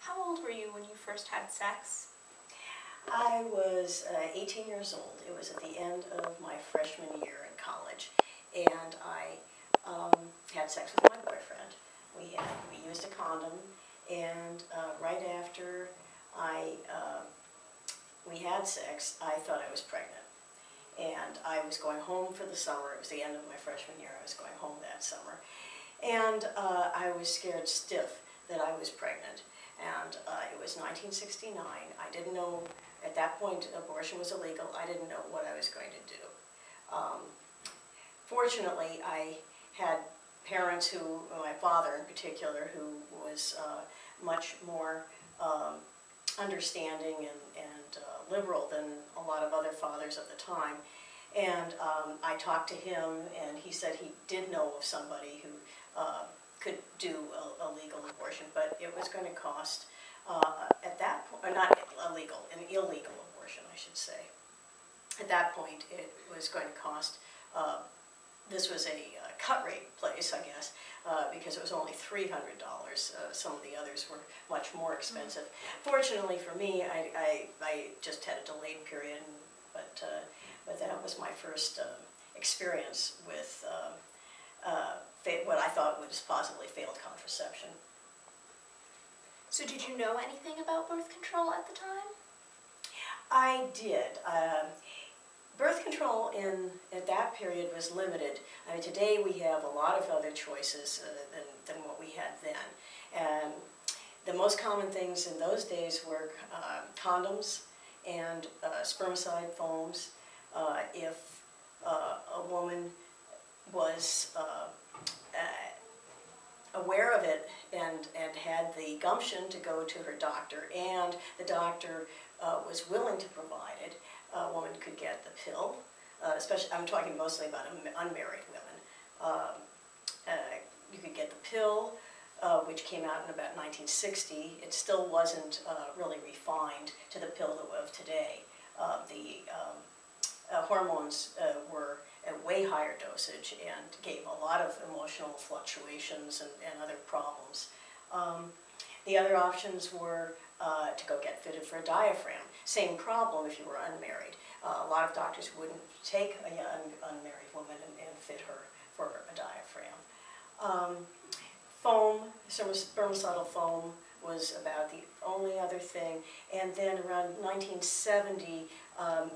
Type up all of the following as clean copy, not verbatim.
How old were you when you first had sex? I was 18 years old. It was at the end of my freshman year in college, and I had sex with my boyfriend. We used a condom, and right after I we had sex, I thought I was pregnant, and I was going home for the summer. It was the end of my freshman year. I was going home that summer, and I was scared stiff that I was pregnant. And it was 1969. I didn't know, at that point abortion was illegal. I didn't know what I was going to do. Fortunately, I had parents who, my father in particular, who was much more understanding and liberal than a lot of other fathers of the time. And I talked to him, and he said he did know of somebody who could do a legal abortion, but it was going to cost, at that point, not illegal, an illegal abortion, I should say. At that point, it was going to cost, this was a cut rate place, I guess, because it was only $300. Some of the others were much more expensive. Fortunately for me, I just had a delayed period, but that was my first experience with what I thought was possibly failed contraception. So did you know anything about birth control at the time? I did. Birth control at that period was limited. I mean, today we have a lot of other choices than what we had then. And the most common things in those days were condoms and spermicide foams. If a woman was aware of it and had the gumption to go to her doctor, and the doctor was willing to provide it, a woman could get the pill. Especially, I'm talking mostly about unmarried women. You could get the pill, which came out in about 1960. It still wasn't really refined to the pill of today. The hormones were at way higher dosage and gave a lot of emotional fluctuations and other problems. The other options were to go get fitted for a diaphragm. Same problem if you were unmarried. A lot of doctors wouldn't take a young unmarried woman and fit her for a diaphragm. Foam, spermicidal foam, was about the only other thing. And then around 1970,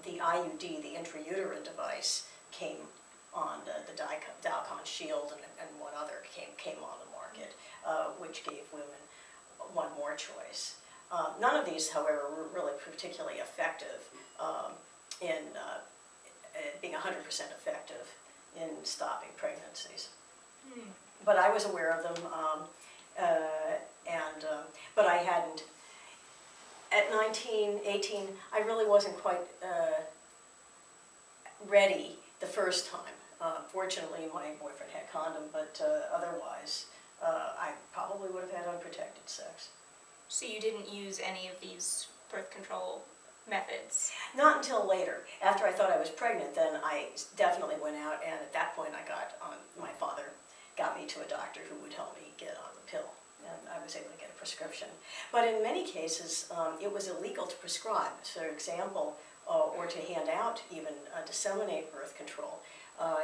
the IUD, the intrauterine device, came on the Dalcon Shield and one other came on the market, which gave women one more choice. None of these, however, were really particularly effective in being 100% effective in stopping pregnancies. But I was aware of them, but I hadn't. At 19, 18, I really wasn't quite ready the first time. Fortunately, my boyfriend had condom, but otherwise, I probably would have had unprotected sex. So you didn't use any of these birth control methods? Not until later. After I thought I was pregnant, then I definitely went out, and at that point I got on, my father got me to a doctor who would help me get on the pill, and I was able to get a prescription. But in many cases, it was illegal to prescribe, for example, or to hand out even, disseminate birth control.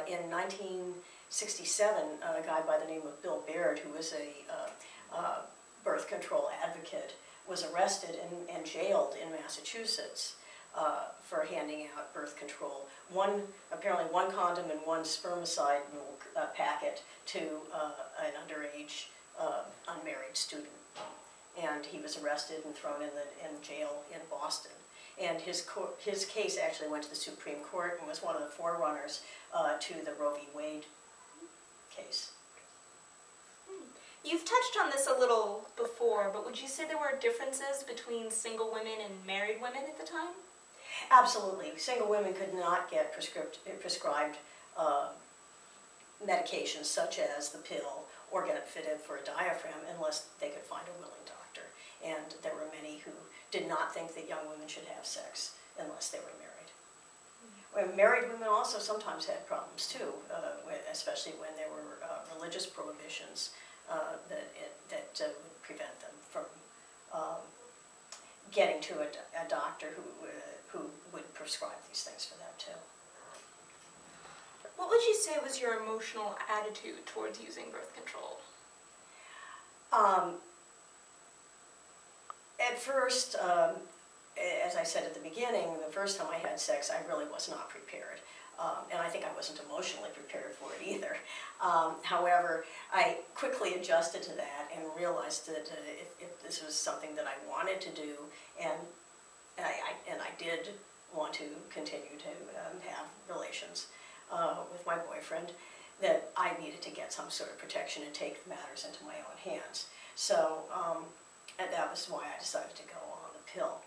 In 1967, a guy by the name of Bill Baird, who was a birth control advocate, was arrested and jailed in Massachusetts for handing out birth control. Apparently one condom and one spermicide packet to an underage unmarried student. And he was arrested and thrown in jail in Boston. And his case actually went to the Supreme Court and was one of the forerunners to the Roe v. Wade case. You've touched on this a little before, but would you say there were differences between single women and married women at the time? Absolutely. Single women could not get prescribed medications such as the pill or get fitted for a diaphragm unless they could find a willing doctor. And there were many who did not think that young women should have sex unless they were married. Married women also sometimes had problems too, especially when there were religious prohibitions that would prevent them from getting to a doctor who would prescribe these things for them too. What would you say was your emotional attitude towards using birth control? At first, as I said at the beginning, the first time I had sex, I really was not prepared. And I think I wasn't emotionally prepared for it either. However, I quickly adjusted to that and realized that if this was something that I wanted to do, and I did want to continue to have relations with my boyfriend, that I needed to get some sort of protection and take matters into my own hands. So, and that was why I decided to go on the pill.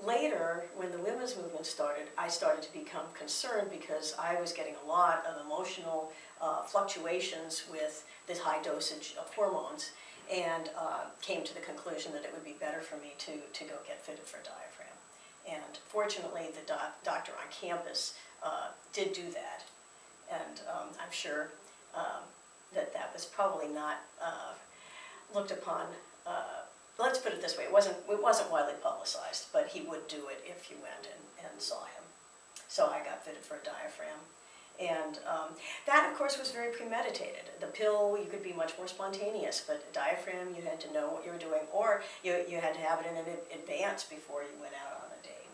Later, when the women's movement started, I started to become concerned because I was getting a lot of emotional fluctuations with this high dosage of hormones, and came to the conclusion that it would be better for me to go get fitted for a diaphragm. And fortunately, the doctor on campus did do that, and I'm sure that was probably not looked upon. Let's put it this way: it wasn't widely publicized, but he would do it if you went and saw him. So I got fitted for a diaphragm, and that, of course, was very premeditated. The pill, you could be much more spontaneous, but a diaphragm, you had to know what you were doing, or you had to have it in advance before you went out on a date.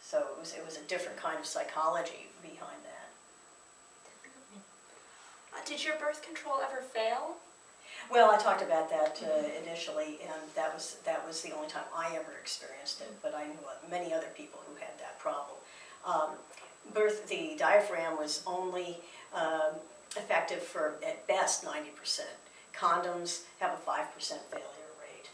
So it was a different kind of psychology behind that. Did your birth control ever fail? Well, I talked about that initially, and that was the only time I ever experienced it, but I knew many other people who had that problem. The diaphragm was only effective for, at best, 90%. Condoms have a 5% failure rate,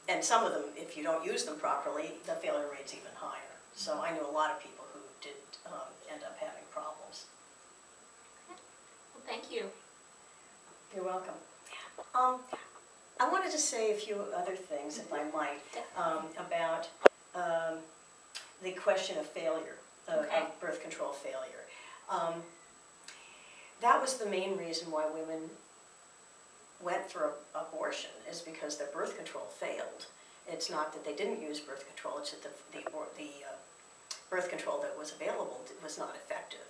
and some of them, if you don't use them properly, the failure rate's even higher. So I knew a lot of people who did end up having problems. Well, thank you. You're welcome. I wanted to say a few other things, if I might, about the question of failure, of birth control failure. That was the main reason why women went for abortion, is because their birth control failed. It's not that they didn't use birth control, it's that the birth control that was available was not effective.